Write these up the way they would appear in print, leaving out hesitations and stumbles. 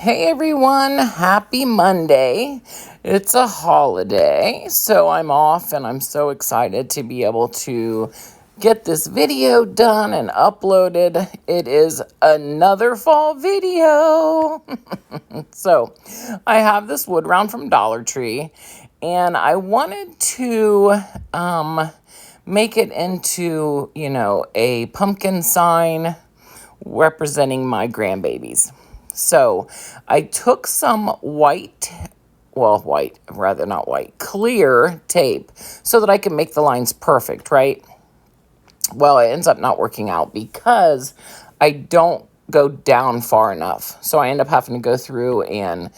Hey everyone, happy Monday. It's a holiday, so I'm off and I'm so excited to be able to get this video done and uploaded. It is another fall video. So I have this wood round from Dollar Tree and I wanted to make it into, a pumpkin sign representing my grandbabies. So I took some clear tape so that I can make the lines perfect, right? Well, it ends up not working out because I don't go down far enough. So I end up having to go through and,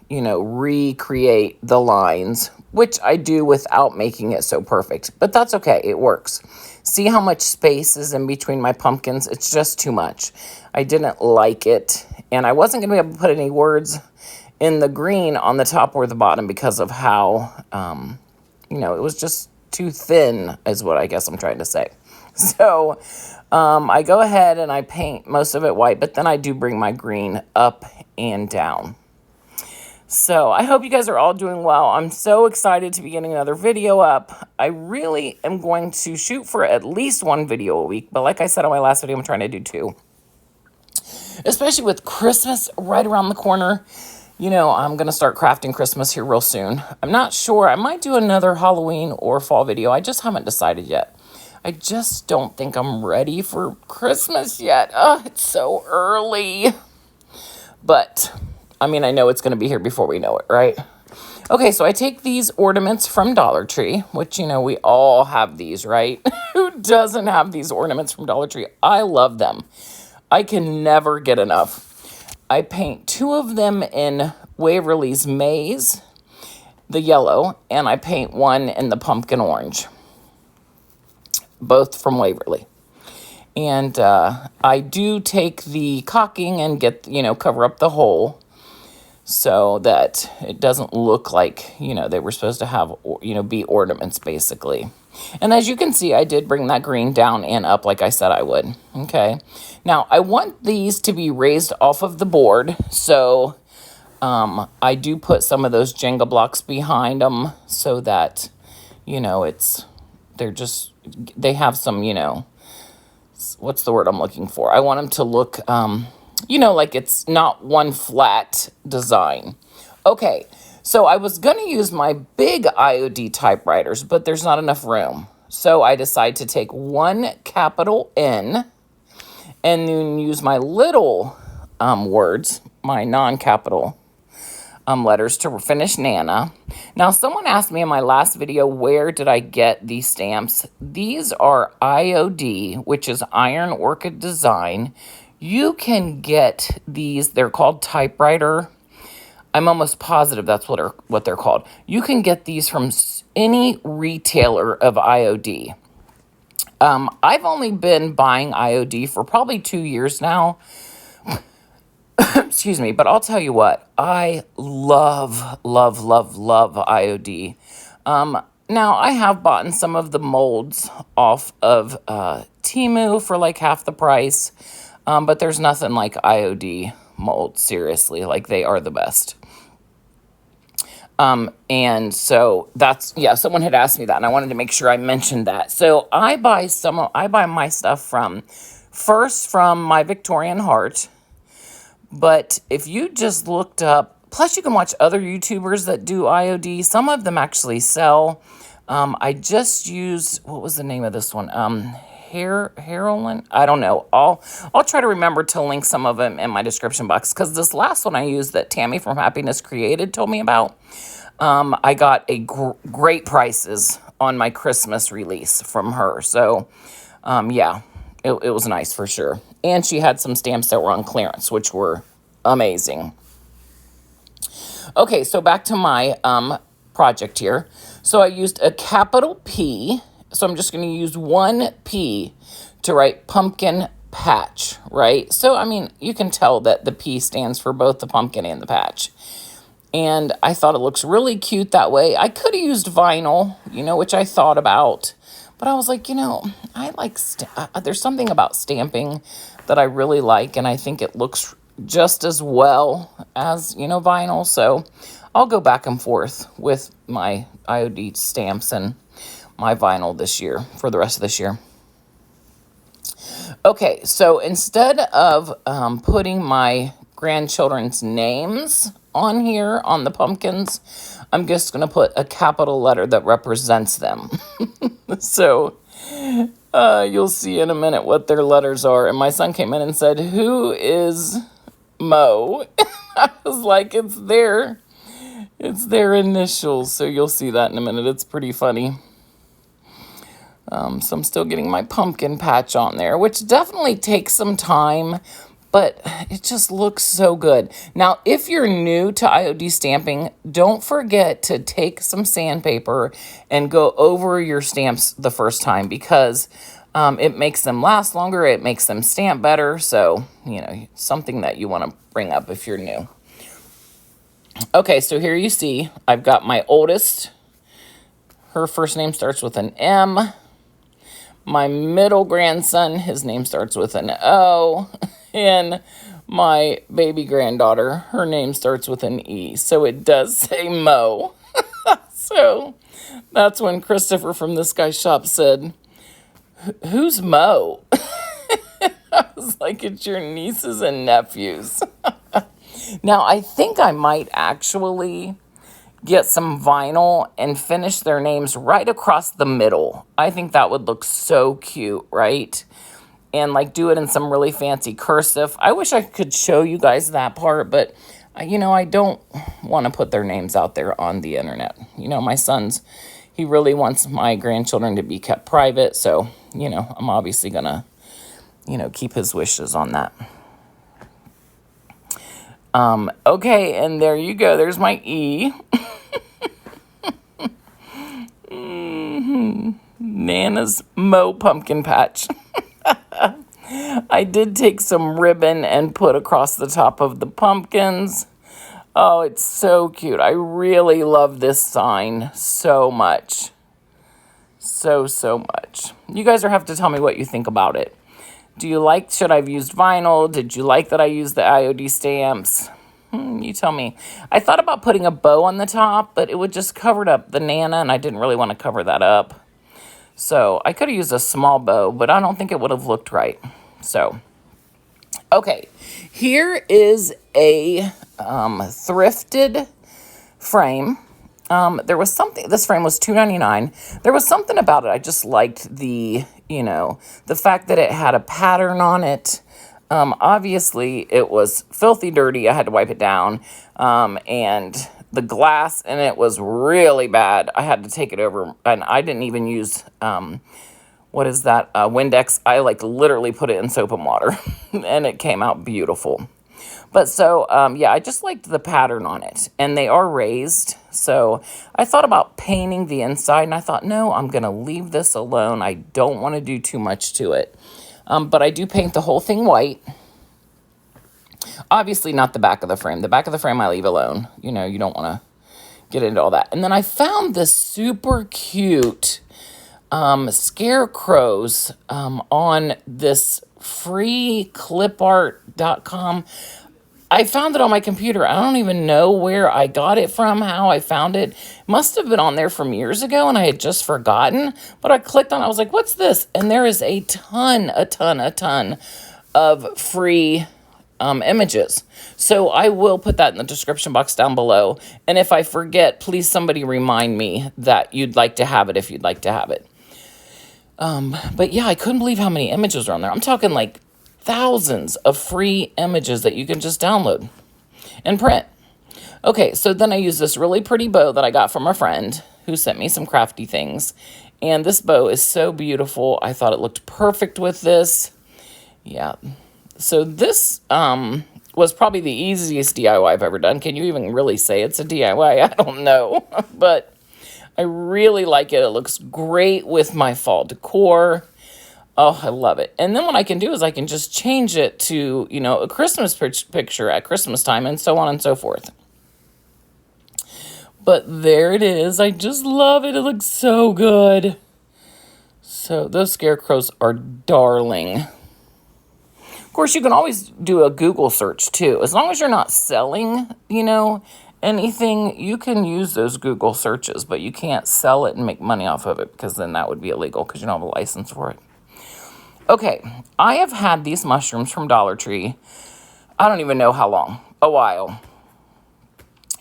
recreate the lines, which I do without making it so perfect. But that's okay. It works. See how much space is in between my pumpkins? It's just too much. I didn't like it. And I wasn't going to be able to put any words in the green on the top or the bottom because of how, it was just too thin is what I guess I'm trying to say. So I go ahead and I paint most of it white, but then I do bring my green up and down. So I hope you guys are all doing well. I'm so excited to be getting another video up. I really am going to shoot for at least one video a week. But like I said on my last video, I'm trying to do two. Especially with Christmas right around the corner. I'm going to start crafting Christmas here real soon. I'm not sure. I might do another Halloween or fall video. I just haven't decided yet. I just don't think I'm ready for Christmas yet. It's so early. But I know it's going to be here before we know it, right? Okay, so I take these ornaments from Dollar Tree, which, we all have these, right? Who doesn't have these ornaments from Dollar Tree? I love them. I can never get enough. I paint two of them in Waverly's Maze, the yellow, and I paint one in the pumpkin orange, both from Waverly. And I do take the caulking and get, cover up the hole, so that it doesn't look like, they were supposed to have, be ornaments, basically. And as you can see, I did bring that green down and up like I said I would. Okay. Now, I want these to be raised off of the board, so I do put some of those Jenga blocks behind them so that, they have some, what's the word I'm looking for? I want them to look, like it's not one flat design. Okay, so I was going to use my big IOD typewriters, but there's not enough room. So I decided to take one capital N and then use my little words, my non-capital letters to finish Nana. Now, someone asked me in my last video, where did I get these stamps? These are IOD, which is Iron Orchid Design. You can get these, they're called typewriter. I'm almost positive that's what they're called. You can get these from any retailer of IOD. I've only been buying IOD for probably 2 years now. Excuse me, but I'll tell you what, I love, love, love, love IOD. Now, I have bought some of the molds off of Temu for like half the price. But there's nothing like IOD molds, seriously. Like, they are the best. And so someone had asked me that, and I wanted to make sure I mentioned that. So I buy my stuff from My Victorian Heart. But if you just looked up, plus you can watch other YouTubers that do IOD. Some of them actually sell. I just used, what was the name of this one? Heroin? I don't know. I'll try to remember to link some of them in my description box, because this last one I used that Tammy from Happiness Created told me about, I got great prices on my Christmas release from her. So, it was nice for sure. And she had some stamps that were on clearance, which were amazing. Okay, so back to my project here. So I used a capital P. So I'm just going to use one P to write pumpkin patch, right? So, you can tell that the P stands for both the pumpkin and the patch. And I thought it looks really cute that way. I could have used vinyl, which I thought about. But I was like, I like, there's something about stamping that I really like. And I think it looks just as well as, vinyl. So I'll go back and forth with my IOD stamps and my vinyl this year for the rest of this year. Okay, so instead of putting my grandchildren's names on here on the pumpkins, I'm just going to put a capital letter that represents them. So you'll see in a minute what their letters are. And my son came in and said, "Who is Mo?" I was like, it's their initials. So you'll see that in a minute. It's pretty funny. So I'm still getting my pumpkin patch on there, which definitely takes some time, but it just looks so good. Now, if you're new to IOD stamping, don't forget to take some sandpaper and go over your stamps the first time, because it makes them last longer. It makes them stamp better. So, something that you want to bring up if you're new. Okay, so here you see I've got my oldest. Her first name starts with an M. My middle grandson, his name starts with an O. And my baby granddaughter, her name starts with an E. So it does say Mo. So that's when Christopher from This Guy's Shop said, "Who's Mo?" I was like, it's your nieces and nephews. Now, I think I might actually get some vinyl and finish their names right across the middle. I think that would look so cute, right? And do it in some really fancy cursive. I wish I could show you guys that part, but I don't want to put their names out there on the internet. My son's, he really wants my grandchildren to be kept private, so, I'm obviously gonna, keep his wishes on that. Okay, and there you go. There's my E. Nana's Mo pumpkin patch. I did take some ribbon and put across the top of the pumpkins. Oh, it's so cute. I really love this sign so much. So much. You guys have to tell me what you think about it. Should I have used vinyl? Did you like that I used the IOD stamps? You tell me. I thought about putting a bow on the top, but it would just cover up the Nana, and I didn't really want to cover that up. So I could have used a small bow, but I don't think it would have looked right. So, okay. Here is a thrifted frame. This frame was $2.99. There was something about it. I just liked the fact that it had a pattern on it. Obviously, it was filthy dirty. I had to wipe it down. And the glass in it was really bad. I had to take it over, and I didn't even use, Windex. I literally put it in soap and water, and it came out beautiful. But so, I just liked the pattern on it, and they are raised. So I thought about painting the inside, and I thought, no, I'm going to leave this alone. I don't want to do too much to it. But I do paint the whole thing white. Obviously not the back of the frame. The back of the frame I leave alone. You don't want to get into all that. And then I found this super cute scarecrows on this free clipart.com. I found it on my computer. I don't even know where I got it from, how I found it. Must have been on there from years ago, and I had just forgotten. But I clicked on it. I was like, what's this? And there is a ton of free images. So I will put that in the description box down below. And if I forget, please somebody remind me that you'd like to have it if you'd like to have it. But yeah, I couldn't believe how many images are on there. I'm talking thousands of free images that you can just download and print. Okay, so then I used this really pretty bow that I got from a friend who sent me some crafty things. And this bow is so beautiful. I thought it looked perfect with this. Yeah. So this was probably the easiest DIY I've ever done. Can you even really say it's a DIY? I don't know. But I really like it. It looks great with my fall decor. Oh, I love it. And then what I can do is I can just change it to, a Christmas picture at Christmas time and so on and so forth. But there it is. I just love it. It looks so good. So those scarecrows are darling. Of course, you can always do a Google search too. As long as you're not selling, anything, you can use those Google searches, but you can't sell it and make money off of it because then that would be illegal because you don't have a license for it. Okay, I have had these mushrooms from Dollar Tree, I don't even know how long, a while.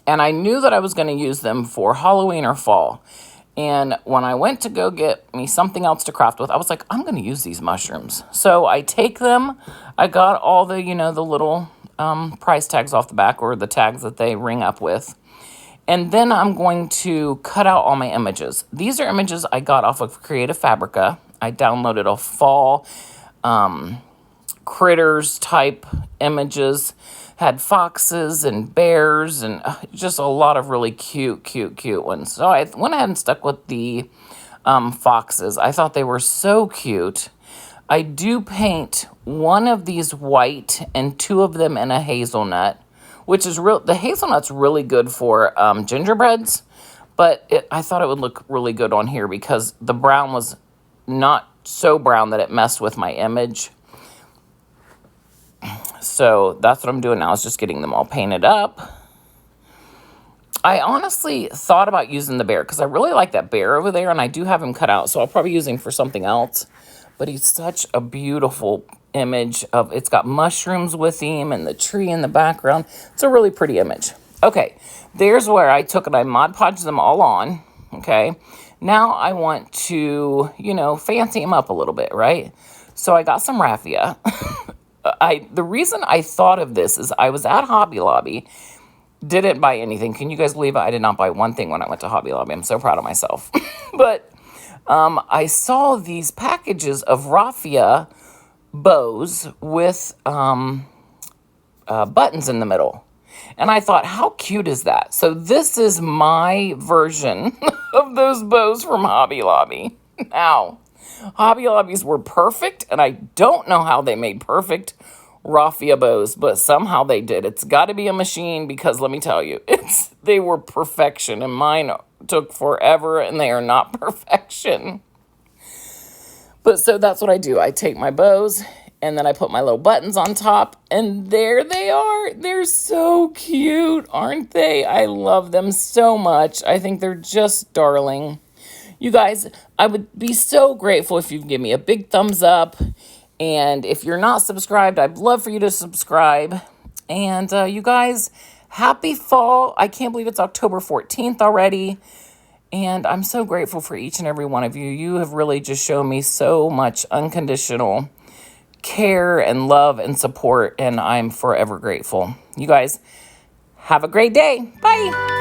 And I knew that I was going to use them for Halloween or fall. And when I went to go get me something else to craft with, I was like, I'm going to use these mushrooms. So I take them. I got all the, the little price tags off the back, or the tags that they ring up with. And then I'm going to cut out all my images. These are images I got off of Creative Fabrica. I downloaded a fall critters type images. Had foxes and bears and just a lot of really cute ones. So I went ahead and stuck with the foxes. I thought they were so cute. I do paint one of these white and two of them in a hazelnut, which is the hazelnut's really good for gingerbreads, but I thought it would look really good on here because the brown was not so brown that it messed with my image. So that's what I'm doing now, is just getting them all painted up. I honestly thought about using the bear because I really like that bear over there, and I do have him cut out, so I'll probably use him for something else. But he's such a beautiful image of, it's got mushrooms with him and the tree in the background. It's a really pretty image. Okay, there's where I took and I Mod Podged them all on, okay? Now I want to, fancy him up a little bit, right? So I got some raffia. The reason I thought of this is I was at Hobby Lobby, didn't buy anything. Can you guys believe it? I did not buy one thing when I went to Hobby Lobby. I'm so proud of myself. But I saw these packages of raffia bows with buttons in the middle. And I thought, how cute is that? So this is my version of those bows from Hobby Lobby. Now, Hobby Lobbies were perfect, and I don't know how they made perfect raffia bows, but somehow they did. It's got to be a machine because let me tell you, they were perfection, and mine took forever, and they are not perfection. But so that's what I do. I take my bows, and then I put my little buttons on top, and there they are. They're so cute, aren't they? I love them so much. I think they're just darling. You guys, I would be so grateful if you give me a big thumbs up. And if you're not subscribed, I'd love for you to subscribe. And you guys, happy fall. I can't believe it's October 14th already. And I'm so grateful for each and every one of you. You have really just shown me so much unconditional care and love and support. And I'm forever grateful. You guys, have a great day. Bye.